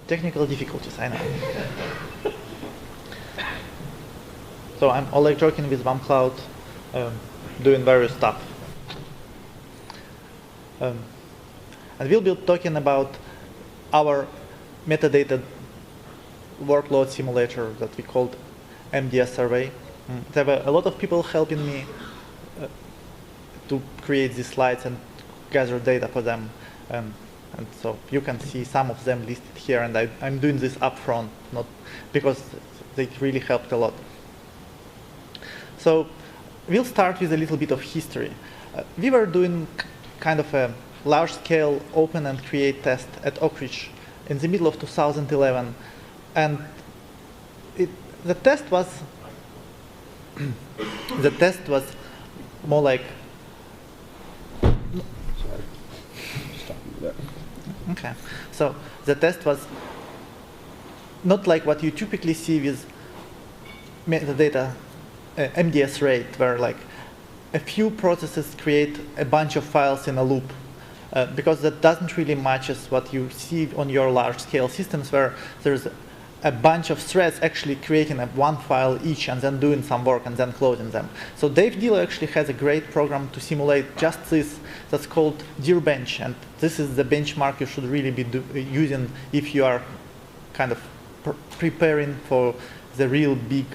Technical difficulties, I know. So I'm Oleg Drokin with Whamcloud, doing various stuff. And we'll be talking about our metadata workload simulator that we called MDS survey. There were a lot of people helping me to create these slides and gather data for them. And so you can see some of them listed here, and I'm doing this upfront, not because they really helped a lot. So we'll start with a little bit of history. We were doing kind of a large-scale open and create test at Oak Ridge in the middle of 2011, and the test was more like. Okay, so the test was not like what you typically see with metadata MDS rate, where like a few processes create a bunch of files in a loop, because that doesn't really match what you see on your large-scale systems, where there's a bunch of threads actually creating one file each and then doing some work and then closing them. So Dave Diller actually has a great program to simulate just this that's called DirBench, and this is the benchmark you should really be using if you are kind of preparing for the real big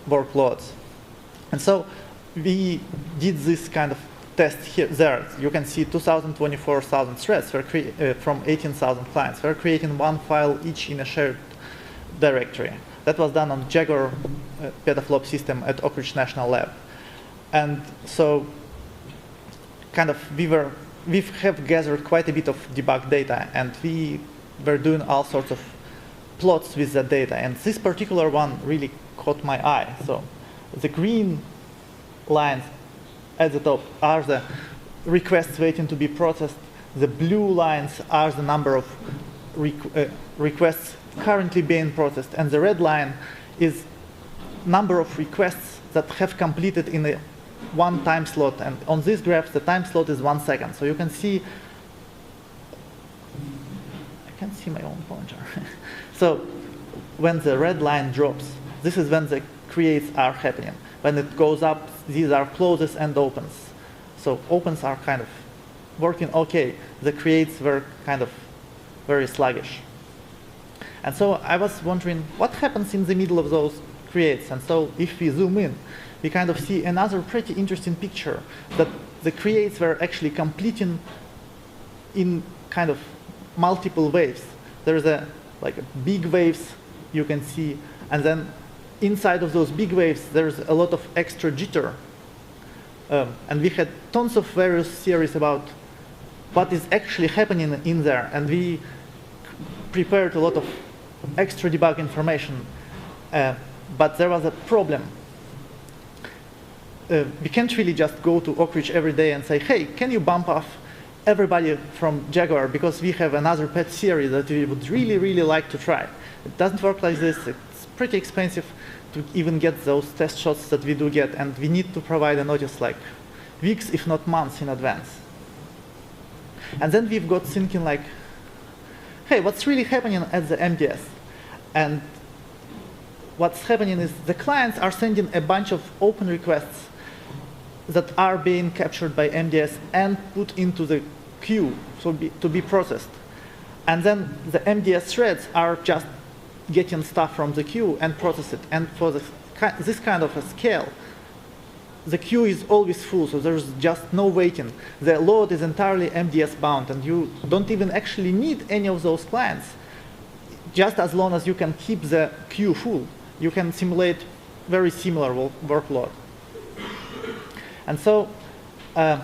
workloads. And so we did this kind of test here. There you can see 24,000 threads from 18,000 clients. We're creating one file each in a shared directory. That was done on Jaguar petaflop system at Oak Ridge National Lab. And so kind of we have gathered quite a bit of debug data, and we were doing all sorts of plots with that data. And this particular one really caught my eye. So the green lines at the top are the requests waiting to be processed. The blue lines are the number of requests currently being processed, and the red line is number of requests that have completed in a one time slot. And on this graph, the time slot is 1 second. So you can see, I can't see my own pointer. So when the red line drops, this is when the creates are happening. When it goes up, these are closes and opens. So opens are kind of working okay. The creates were kind of very sluggish. And so I was wondering what happens in the middle of those creates. And so if we zoom in, we kind of see another pretty interesting picture, that the creates were actually completing in kind of multiple waves. There's like big waves you can see, and then inside of those big waves there's a lot of extra jitter. And we had tons of various theories about what is actually happening in there, and we prepared a lot of extra debug information, but there was a problem. We can't really just go to Oak Ridge every day and say, hey, can you bump off everybody from Jaguar, because we have another pet series that we would really, really like to try. It doesn't work like this. It's pretty expensive to even get those test shots that we do get, and we need to provide a notice like weeks, if not months in advance. And then we've got thinking like, hey, what's really happening at the MDS? And what's happening is the clients are sending a bunch of open requests that are being captured by MDS and put into the queue to be processed. And then the MDS threads are just getting stuff from the queue and process it. And for this kind of a scale, the queue is always full, so there's just no waiting. The load is entirely MDS bound, and you don't even actually need any of those clients. Just as long as you can keep the queue full, you can simulate very similar workload. And so I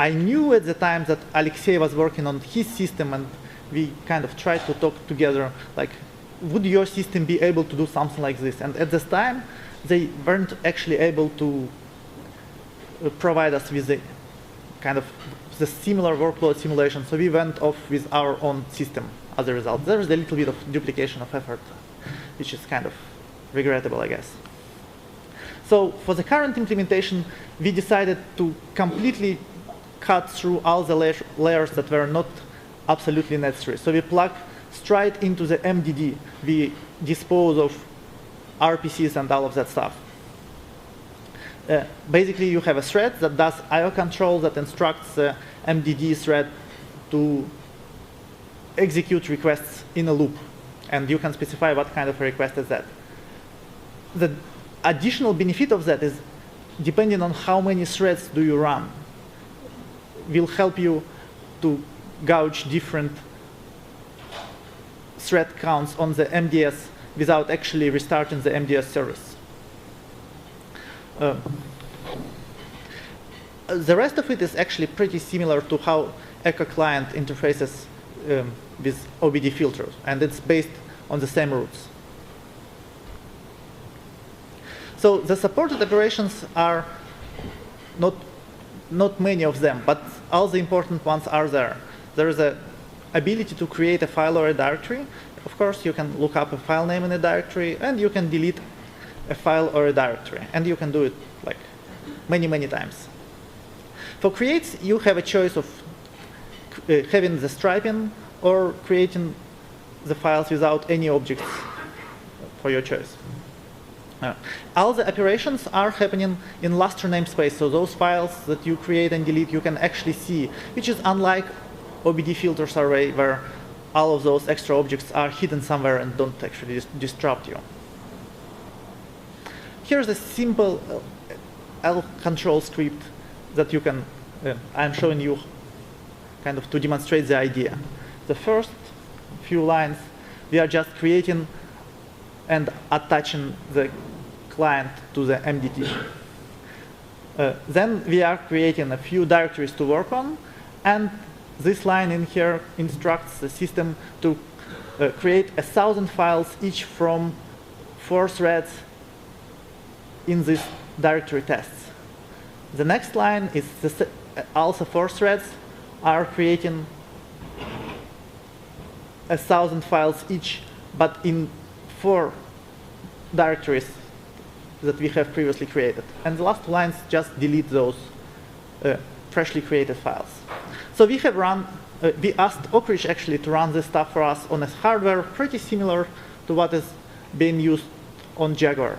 knew at the time that Alexei was working on his system, and we kind of tried to talk together, like, would your system be able to do something like this? And at this time, they weren't actually able to provide us with the kind of the similar workload simulation, so we went off with our own system as a result. There is a little bit of duplication of effort, which is kind of regrettable, I guess. So for the current implementation, we decided to completely cut through all the layers that were not absolutely necessary. So we plug straight into the MDD. We dispose of RPCs and all of that stuff. Basically, you have a thread that does I/O control that instructs the MDD thread to execute requests in a loop. And you can specify what kind of a request is that. The additional benefit of that is, depending on how many threads do you run, will help you to gauge different thread counts on the MDS without actually restarting the MDS service. The rest of it is actually pretty similar to how Echo client interfaces with OBD filters, and it's based on the same roots. So the supported operations are not many of them, but all the important ones are there. There is an ability to create a file or a directory. Of course, you can look up a file name in a directory, and you can delete a file or a directory, and you can do it like many, many times. For creates, you have a choice of having the striping or creating the files without any objects for your choice. All the operations are happening in Lustre namespace, so those files that you create and delete you can actually see, which is unlike OBD filters array where all of those extra objects are hidden somewhere and don't actually disrupt you. Here's a simple L control script that you can, I'm showing you kind of to demonstrate the idea. The first few lines, we are just creating and attaching the client to the MDT. Then we are creating a few directories to work on, and this line in here instructs the system to create 1,000 files, each from 4 threads in this directory tests. The next line is also 4 threads are creating 1,000 files each, but in 4 directories that we have previously created. And the last lines just delete those freshly created files. So we have run, we asked Oak Ridge actually to run this stuff for us on a hardware pretty similar to what is being used on Jaguar.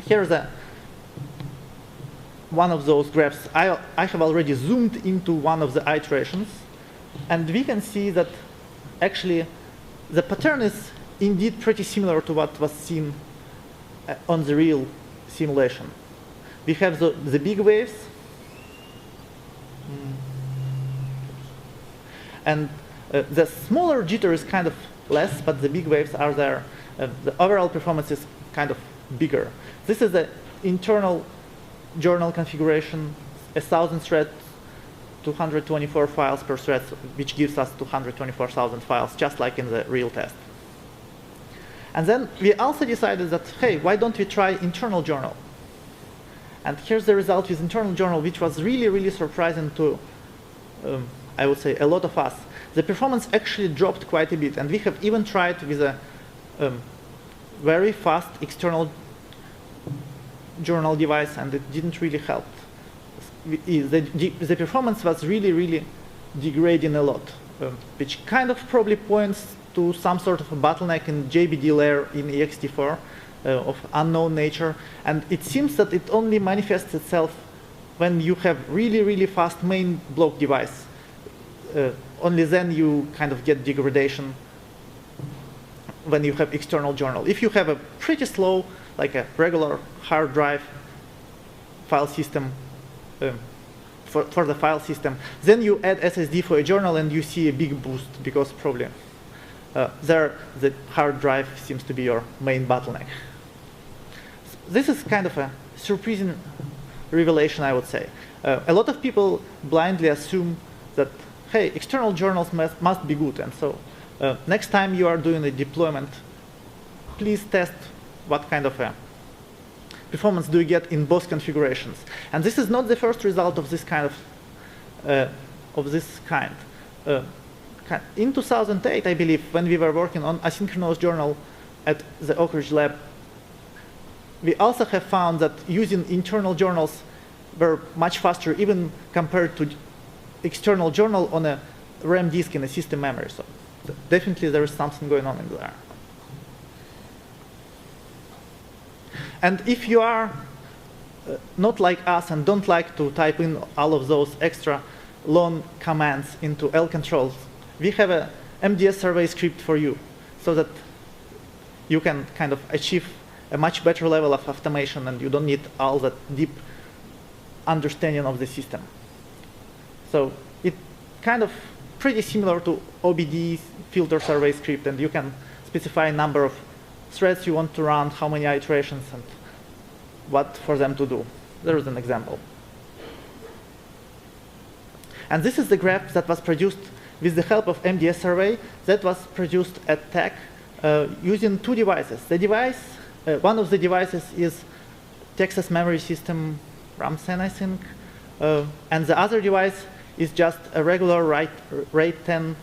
Here's one of those graphs. I have already zoomed into one of the iterations, and we can see that actually the pattern is indeed pretty similar to what was seen on the real simulation. We have the big waves, and the smaller jitter is kind of less, but the big waves are there. The overall performance is kind of bigger. This is the internal journal configuration, 1,000 threads, 224 files per thread, which gives us 224,000 files, just like in the real test. And then we also decided that, hey, why don't we try internal journal? And here's the result with internal journal, which was really, really surprising to, I would say, a lot of us. The performance actually dropped quite a bit, and we have even tried with a very fast external journal device, and it didn't really help. The performance was really, really degrading a lot, which kind of probably points to some sort of a bottleneck in JBD layer in ext4 of unknown nature. And it seems that it only manifests itself when you have really, really fast main block device. Only then you kind of get degradation when you have external journal. If you have a pretty slow, like a regular hard drive file system, for the file system, then you add SSD for a journal and you see a big boost, because probably there the hard drive seems to be your main bottleneck. This is kind of a surprising revelation, I would say. A lot of people blindly assume that, hey, external journals must be good, and so next time you are doing a deployment, please test what kind of a performance do you get in both configurations. And this is not the first result of this kind in 2008, I believe, when we were working on asynchronous journal at the Oak Ridge lab, we also have found that using internal journals were much faster, even compared to external journal on a RAM disk in a system memory. So definitely there is something going on in there. And if you are not like us and don't like to type in all of those extra long commands into L controls, we have a MDS survey script for you so that you can kind of achieve a much better level of automation and you don't need all that deep understanding of the system. So it's kind of pretty similar to OBD filter survey script, and you can specify a number of threads you want to run, how many iterations, and what for them to do. There is an example. And this is the graph that was produced with the help of MDS survey that was produced at TEC using two devices. The device, one of the devices is Texas Memory System Ramsen, I think, and the other device is just a regular RAID 10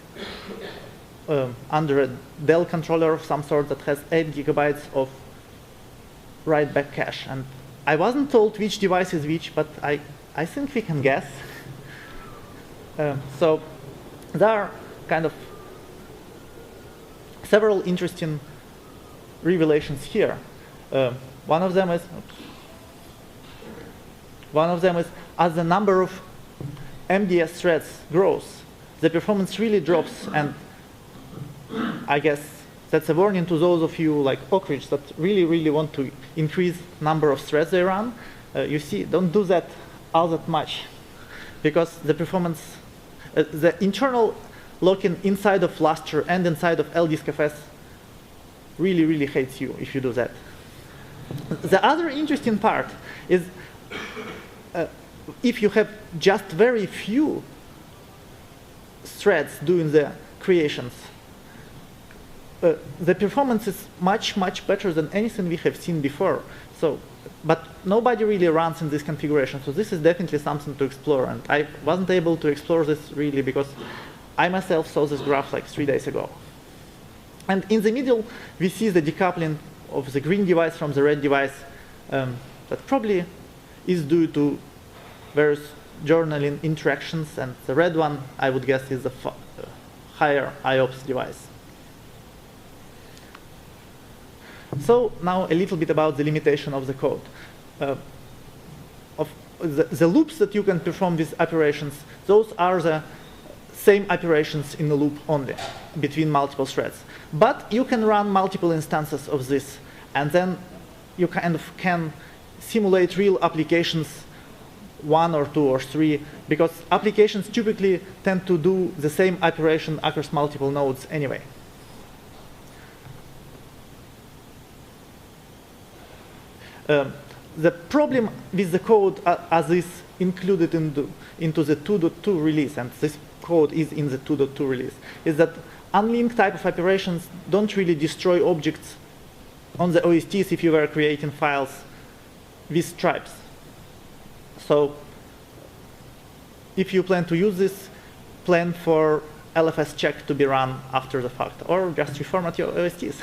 under a Dell controller of some sort that has 8 GB of write-back cache. And I wasn't told which device is which, but I think we can guess. So there are kind of several interesting revelations here. One of them is as the number of MDS threads grows, the performance really drops, and I guess that's a warning to those of you like Oak Ridge that really want to increase number of threads they run. You see, don't do that all that much, because the performance, the internal lock-in inside of Lustre and inside of LDiskFS really hates you if you do that. The other interesting part is if you have just very few threads doing the creations, the performance is much better than anything we have seen before. So, but nobody really runs in this configuration, so this is definitely something to explore. And I wasn't able to explore this really because I myself saw this graph like 3 days ago. And in the middle, we see the decoupling of the green device from the red device that probably is due to various journaling interactions, and the red one, I would guess, is the higher IOPS device. So now a little bit about the limitation of the code. Of the loops that you can perform with operations, those are the same operations in a loop only between multiple threads. But you can run multiple instances of this, and then you kind of can simulate real applications, 1 or 2 or 3, because applications typically tend to do the same operation across multiple nodes anyway. The problem with the code as is included into the 2.2 release, and this code is in the 2.2 release, is that unlinked type of operations don't really destroy objects on the OSTs if you were creating files with stripes. So if you plan to use this, plan for LFS check to be run after the fact, or just reformat your OSTs.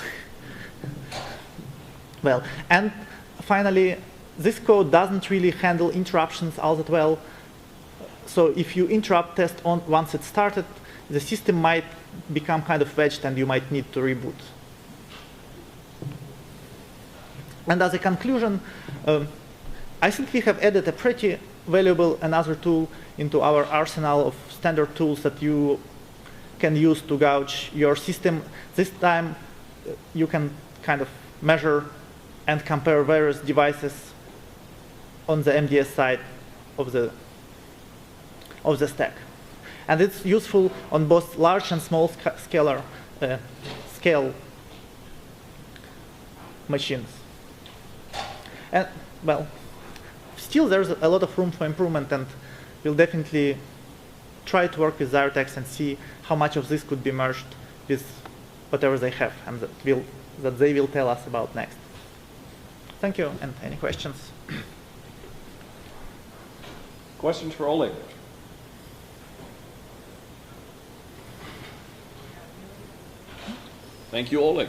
Well, and finally, this code doesn't really handle interruptions all that well. So if you interrupt test on once it's started, the system might become kind of wedged and you might need to reboot. And as a conclusion, I think we have added a pretty valuable another tool into our arsenal of standard tools that you can use to gauge your system. This time, you can kind of measure and compare various devices on the MDS side of the stack. And it's useful on both large and small scale machines. And, well, still there's a lot of room for improvement, and we'll definitely try to work with Zyrotex and see how much of this could be merged with whatever they have, and that they will tell us about next. Thank you, and any questions? Questions for Oleg? Thank you, Oleg.